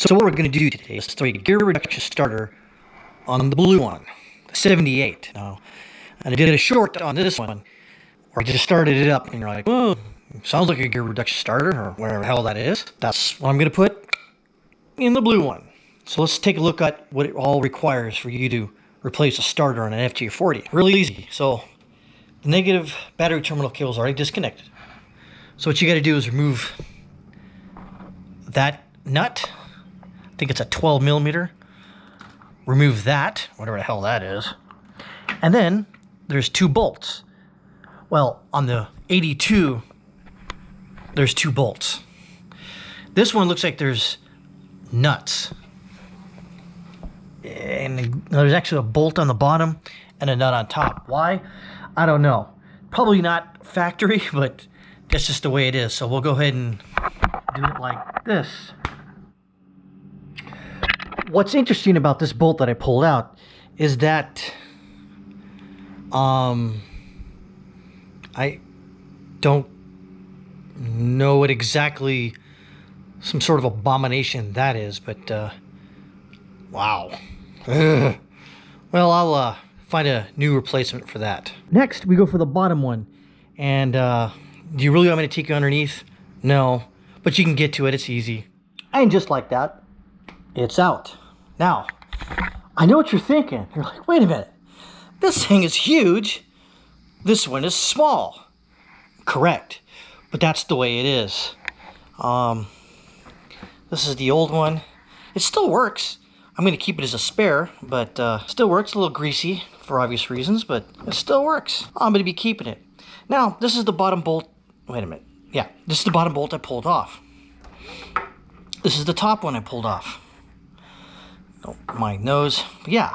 So what we're going to do today is throw a gear reduction starter on the blue one, the 78. Now, and I did a short on this one, where I just started it up, and you're like, well, sounds like a gear reduction starter, or whatever the hell that is. That's what I'm going to put in the blue one. So let's take a look at what it all requires for you to replace a starter on an FJ40. Really easy. So the negative battery terminal cable is already disconnected. So what you got to do is remove that nut. I think it's a 12 millimeter. Remove that, whatever the hell that is. And then there's two bolts. Well, on the 82, there's two bolts. This one looks like there's nuts. And there's actually a bolt on the bottom and a nut on top. Why? I don't know. Probably not factory, but that's just the way it is. So we'll go ahead and do it like this. What's interesting about this bolt that I pulled out is that I don't know what exactly some sort of abomination that is, but wow. Ugh. Well, I'll find a new replacement for that. Next, we go for the bottom one. And do you really want me to take you underneath? No, but you can get to it. It's easy. And just like that, it's out. Now, I know what you're thinking. You're like, wait a minute. This thing is huge. This one is small. Correct. But that's the way it is. This is the old one. It still works. I'm going to keep it as a spare, but still works. A little greasy for obvious reasons, but it still works. I'm going to be keeping it. Now, this is the bottom bolt. Wait a minute. Yeah, this is the bottom bolt I pulled off. This is the top one I pulled off. Don't mind those. But yeah,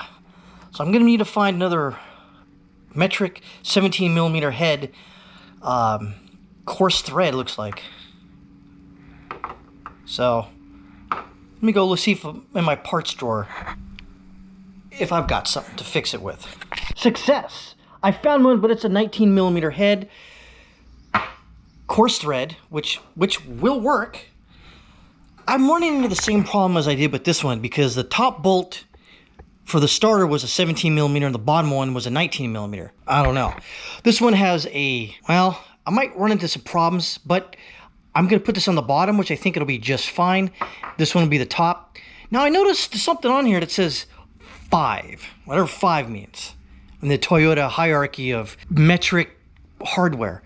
so I'm going to need to find another metric 17 millimeter head coarse thread, looks like. So let me go, let's see if in my parts drawer if I've got something to fix it with. Success! I found one, but it's a 19 millimeter head coarse thread, which will work. I'm running into the same problem as I did with this one, because the top bolt for the starter was a 17 millimeter and the bottom one was a 19 millimeter. I don't know. This one has a, well, I might run into some problems, but I'm going to put this on the bottom, which I think it'll be just fine. This one will be the top. Now, I noticed something on here that says 5, whatever 5 means, in the Toyota hierarchy of metric hardware.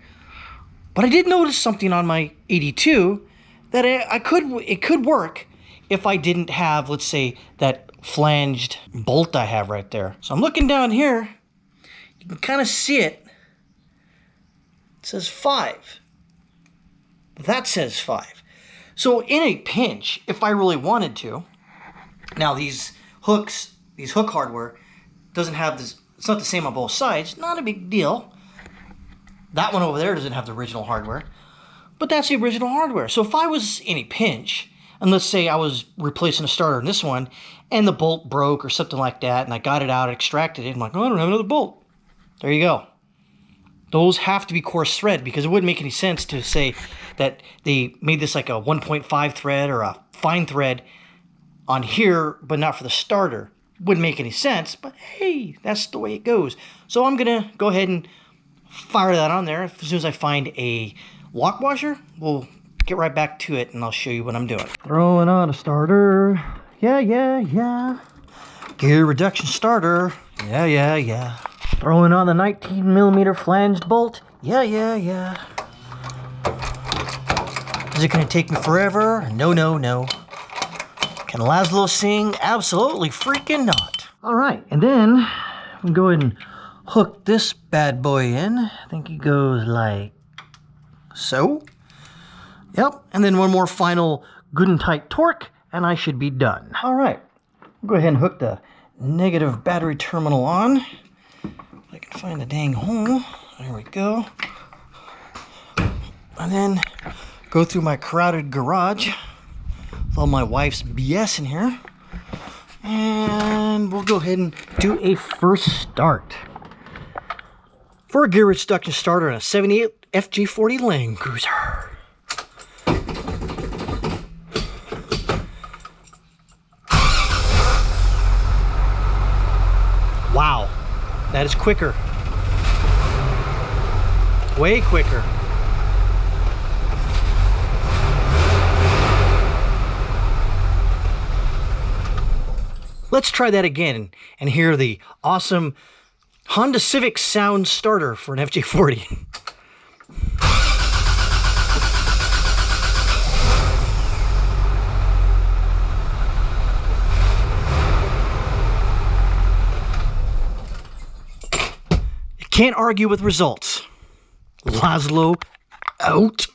But I did notice something on my 82 that it could work if I didn't have, let's say, that flanged bolt I have right there. So I'm looking down here. You can kind of see it. It says 5. That says 5. So in a pinch, if I really wanted to, now these hook hardware doesn't have this, it's not the same on both sides, not a big deal. That one over there doesn't have the original hardware, but that's the original hardware. So if I was in a pinch, and let's say I was replacing a starter in this one, and the bolt broke or something like that, and I got it out, extracted it, I'm like, oh, I don't have another bolt. There you go. Those have to be coarse thread, because it wouldn't make any sense to say that they made this like a 1.5 thread or a fine thread on here, but not for the starter. Wouldn't make any sense, but hey, that's the way it goes. So I'm going to go ahead and fire that on there. As soon as I find a lock washer, we'll get right back to it, and I'll show you what I'm doing. Throwing on a starter. Yeah. Gear reduction starter. Yeah. Throwing on the 19 millimeter flanged bolt. Yeah. Is it going to take me forever? No. Can Laszlo sing? Absolutely freaking not. All right, and then I'm going to go ahead and hook this bad boy in. I think he goes like so. Yep, and then one more final good and tight torque, and I should be done. All right, I'll go ahead and hook the negative battery terminal on. If I can find the dang hole. There we go. And then go through my crowded garage with all my wife's BS in here. And we'll go ahead and do a first start. For a gear reduction starter on a 78 FJ40 Land Cruiser. Wow, that is quicker. Way quicker. Let's try that again and hear the awesome Honda Civic sound starter for an FJ40. Can't argue with results. Laszlo out.